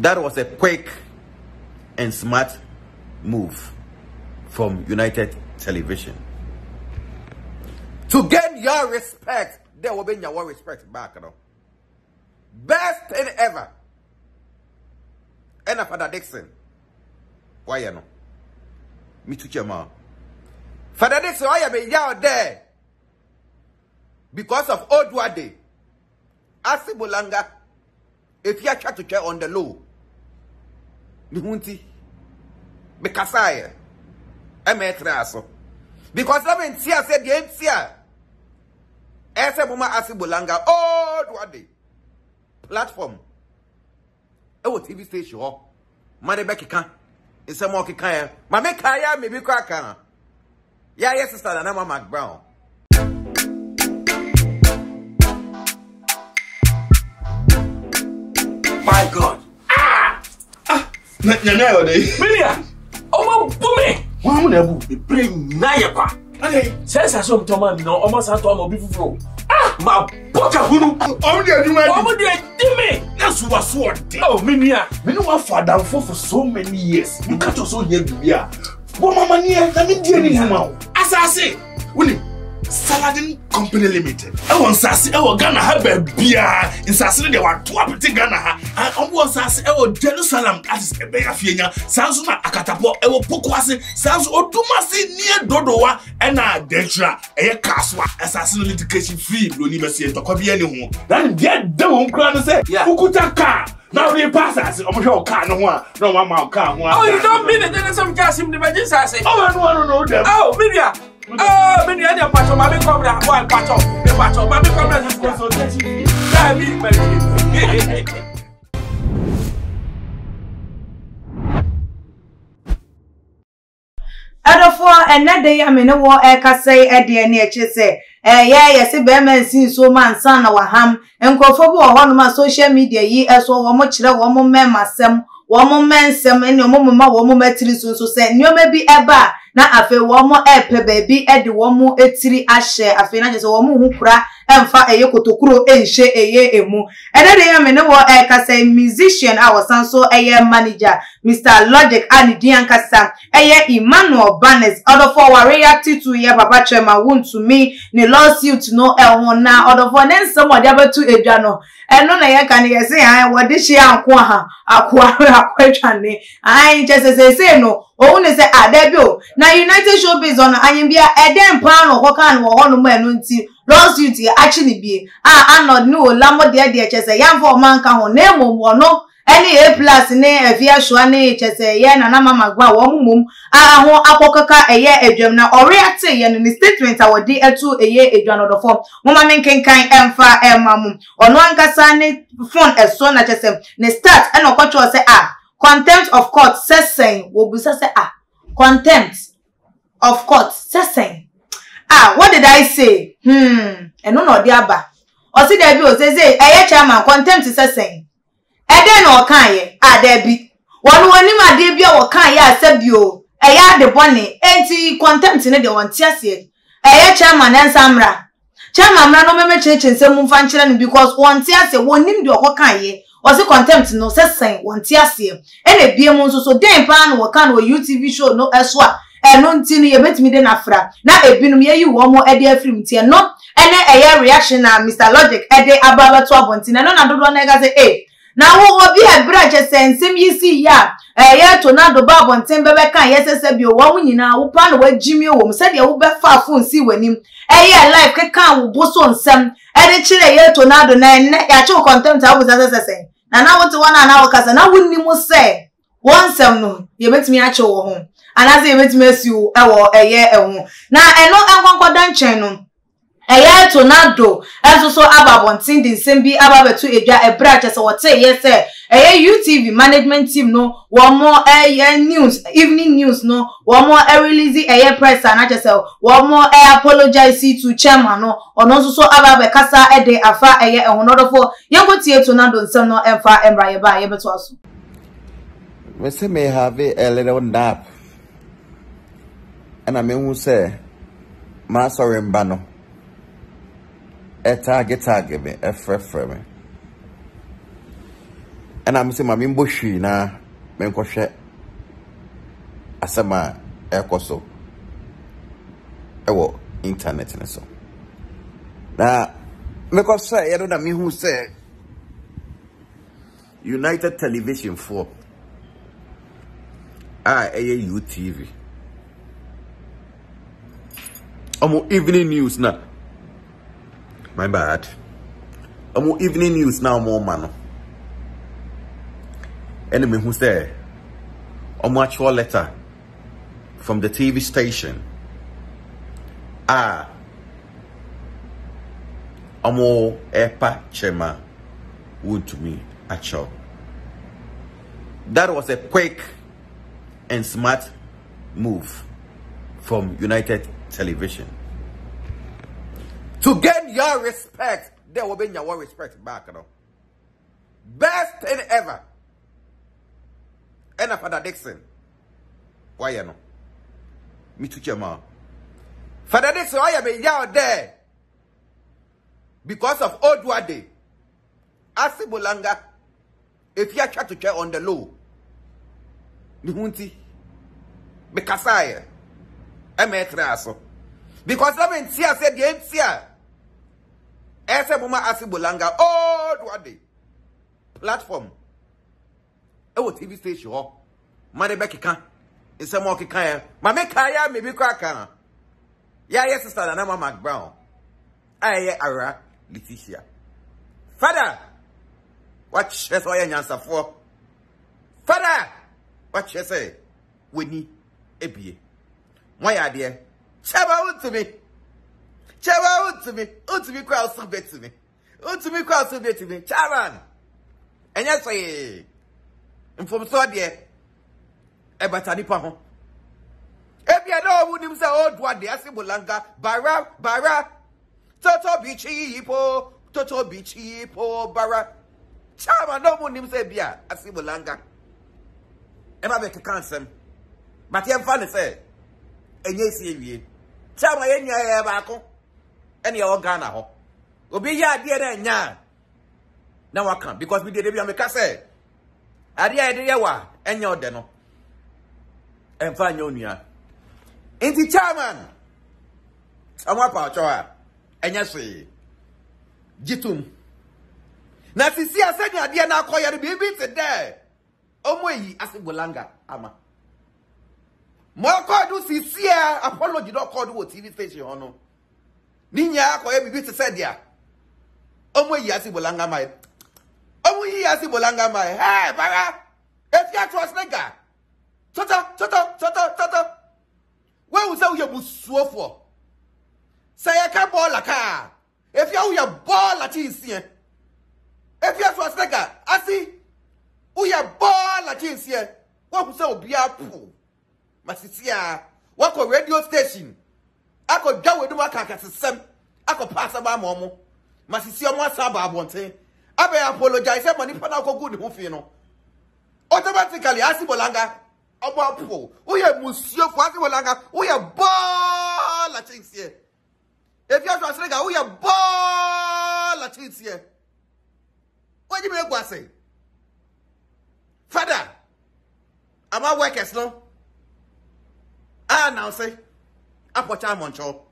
That was a quick and smart move from United Television. To gain your respect, there will be your respect back. You know? Best thing ever. And Father Dixon. Why you know? Me too, your mom. Father Dixon, why you be out there? Because of Odwade. Asibulanga. If you try to check on the low. Mihunti. Because I am a traso. Because I mean, see, I said, the MCA. Esebuma Asibulanga. Odwade. Platform. TV station. Mane beki kan. Isa mo ki kan. Ma me kaya me bi kwa kan. Ya yes sister na Mama Brown. My God. Na ode. Milia. Omo bumi. Wa mu na bu. Be bring na ye kwa. Okay. Sense so mtoma mi no omo san to omo bi fufuro. Ma boka hunu. Omo de aduma di. Omo de dimi. That's what sword. Oh, Minia. Me no wa father for so many years. You catch us so here bibia. Bo mama ni e na me die ni huma. Asase. Woni Saladin Company Limited. I want sase e wo Ghana ha ba bia. Insase de wa to apete Ghana ha. I want sase e wo Jerusalem that is ebe Afia nya. Sanso na akatapo e wo pokwase. Sanso odumase nie dodowa e na dentra e kaswa. Asase no education free lo ni bese to kwa bia ni ho. Dan dia de wo nkra no say ukuta car. Now we pass us. I'm sure car no one. No mama car one. Oh, you don't mean it? Then some gas him the magic say. Oh, I don't know them. Oh, Minia. Oh, Minia, the patch of my come down. One patch of the patch of my come down. This consultation. That means my. Adofo enade ya me ne wo ekasai ede ne eche se yesi be man sin so man san na waham enkofo bi wo hono ma social media yi eso wo mo kire wo mo memasem wo mo mensem ene wo mo ma wo mo matiri so se nyoma bi eba na afe wo mo epe baby ede wo mo etiri ahye afe na je se wo mo hu kura emfa eye kotokuro enhye eye emu enade ya me ne wo ekasai musician a wasan so eye manager Mr. Logic Anidian Kasa eye Emmanuel Barnes odofo wa react to ye papa chema won to me ni lawsuit no ho na odofo ne nsem wode abetu edwa no eno na ye kan ye say han wode hye anko ha akwatwane an je say no ohun ne say adabio na United Showbiz on anyin bia eden pan no kokan wo ho no ma eno nti lawsuit actually be anod no lamo de che say yamfo man ka ho na emom no any A+ ne Afia Schwar ne chese ye na Mama gwa wo mumum ho akokaka eye edwam na react ye no statement awodi etu eye edwan odofo mama menkenkan emfa emamum ono ankasa ne phone eso na chese ne start and okocho say contempt of court sesen wo busa say contempt of court sesen what did I say eno no di aba o si dey bi o say eye chairman contempt sesen ede na okan ye adebi wonu onim ade bia okan ye asabio eya de bone enti contempt ne de won tiase eye chairman ensamra chairman mra no meme cheche nsem mfa nkyere no because won tiase wonim de okan ye o se contempt no sesen won tiase ene bie mu nso so den pa no okan no UTV show no eso a eno nti no ye betimi de na fra na ebinum ye yi wo mo ede afrim tie no ene eye reaction na Mr. Logic ede ababa to abontina no na dodo na ga say na wo obi ebra che sensem yisi ya ye tornado ba bonten bebe kan yesese bi o wo nyina wo pa no wagimi wo se de wo be fa phone si wanim ye life ke kan wo boso nsem de kire ye tornado na ya che content abu sese na wo te wana na wo kasa na wonni mu se wonsem no ye betimi a che wo ho anaze ye betimi asi wo ewo eye ehu na eno enkonkoda nchen no eye tornado eso so ababontin din sembi ababetu edwa ebra che se wote yes eye UTV management team no one more news evening news no one more release eye press na che se one more apologize to chairman no ono so ababe kasa ede afa eye ehunodofo yenkotie tornado nsem no emfa emra ye ba ye beto aso we say may have a little nap and I mean who say ma sorry mbano target me, a friend. and I'm saying, Mammy Bushi na Menkoshe Asama Aircoso. Ewo internet and so. Now, because I don't know me who said United Television for UTV. Evening news now. My bad. Evening news now more man. Enemy who's there? Actual letter from the TV station. Epa Chema would to me actual. That was a quick and smart move from United Television to gain your respect. There will be your respect back, you know. Best thing ever. And Father Dixon, why you know? Me too, Chema. Father Dixon, why you be out there? Because of Odwade, Asibolanga, if you try to check on the low, Nihunti, Bekasaya, Emetraso. Because I mean, Sia said the NCA, Esemuma Asibolanga, Odwade, platform, TV station, Madebeki can, in some more Kaya, Mamekaya, maybe Kraka. Yes, sister, and I'm Mac Brown. Ara. Leticia. Father, what she say you answer for? Father, what she say? We need ebie. My idea. Chaba out to me. Chaba out to me. Out to me crowd so bet to me. Out to me crowd so bet to me. Chaban. And yes say. From so there. E batani pa ho. Ebie no would him say old what the Asibolanga. Bara. Toto bichi po bara. Chama no one him say bia Asibolanga. Ema be kansem. But yem fan say enye si ewie. Chama yenya e baako. Ene o Ghana ho. Obi ya ade na nya. Na waka because we dey bia me ka say. Ade ya de wa enya ode no. Emfa nya onua. Inti chairman. Amwa pa choa. Enya swe jitum na sisi asenya ade na akoya no bibi te there omoyi Asibolanga ama mo call sisi apology do call do TV station hono ninya akoya bibi te said dia omoyi Asibolanga mai hey bara if you trust nigga toto where was you busuo for. Say I can't ball like car. If you are ball at is here. If you are for a second, I see we are ball at is here. What was so be a pool? Masisia, what a radio station. I could go with my car some. I could pass about Momo. Masisia, my sabba won't say. I may apologize. I'm money for now. Good, who you know. Automatically, Asibolanga about pool. We are Monsieur Asibolanga. We are ball at is here. If you are to we are ball at it here. What do you mean, say? Father, am I workers no? Now say, Apocha Moncho.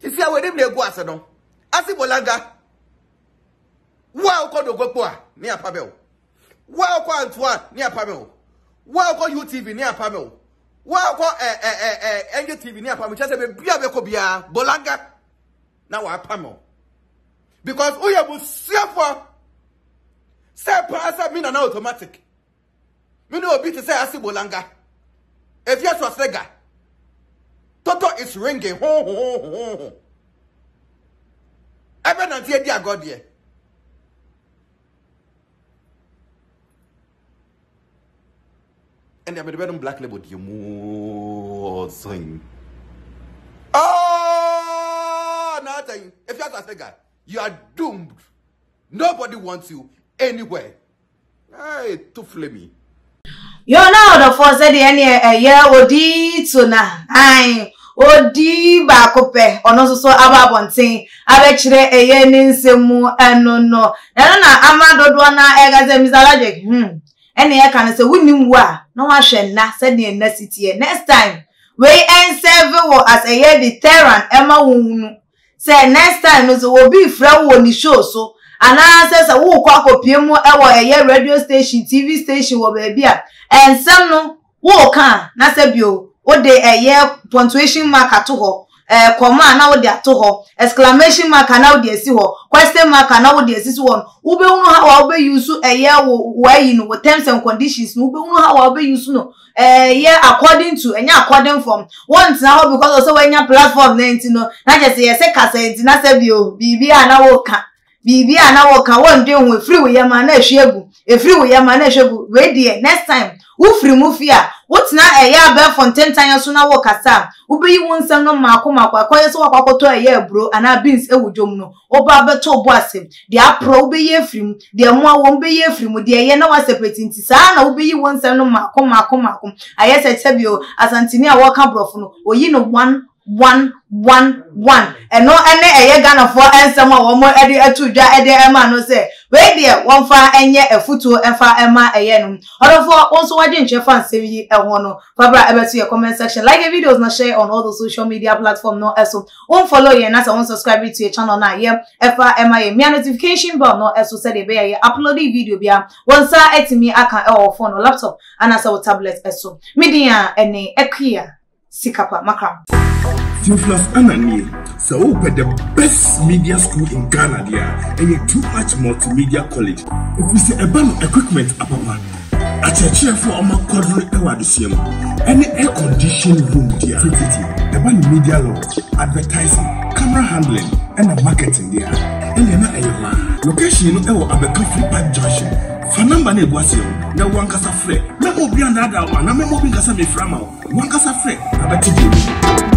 If you are with him, they go as no. Asibolanga. Wow, call the Gopoa near Pabel. Wow, call Antoine near Pabel. Wow, call UTV near Pabel. Wow, UTV near Pamela. Just a bia Bolanga. Now I Pamela. Because we are for say pass me an automatic. Me no be to say Asibolanga. If you trust Lega, Toto is ringing. Ho. Even until dear God here. And they have been black label you more saying. Oh, nothing. If you are a guy, you are doomed. Nobody wants you anywhere. Hey, to flame. You're now the first day any year odi to na. Ai, odi ba kope ono so aba bonten abechire eye ni nsemu eno no na amadodo na egaze misalaje ene ye kan se wunim wa na wa hwe na se ne na sitie next time we serve wo as a year veteran ema wunu say next time no so obi fra wo ni show so ana say wo kwa kopie mu ewo eye radio station TV station wo ba bia ensem no wo kan na say bio o de eye punctuation mark ato ho comma na wo de ato ho exclamation mark na wo de esi ho question mark na wo de esi so wo be hunu ha wo be use eye wo yi no terms and conditions no wo be hunu ha wo be use no yeah, according to according from once now because also when your platform no na just say say kasa na say bio bibia na wo ka won dey we free we yama na ehwegu e free we yama na ehwegu we dey next time wo free mu fia what na be fonten tan so na wo kasa wo be yi won sam no makoma akoye so wakwakoto bro ana beans ewudwom no oba beto bo asem de apro wo be ye free mu de mo wo be ye free mu de ye na wa separate nti sa na wo be yi won sam no makoma aye se sebio asantini a wo ka brofo no oyi no 111 eno ene eye Ghana for ensem a wo mo ede atudwa ede ema no se we de won fa enye efutuo enfa ema eye no odofo won so waje nche fan se yi eho no fabra ebetu your comment section like the videos na share on all the social media platform no eso won follow ye na so won subscribe to your channel na ye efa ema ye me notification bell no eso se de be ye upload video bia won sa etimi aka e phone or laptop and as a tablet eso media ene ekia sikapa makram Theophilus Anani, so open the best media school in Ghana there, and a too much multimedia college. If we say a band equipment apapa, a church for a quadruple ewadisium, any air conditioned room there, the band media law, advertising, camera handling, and the marketing there. And then a location you know at the coffee park junction. For number ne guasio, na wankasa free. Na obi another one, na me mobi kasa me frama. Wankasa free, abati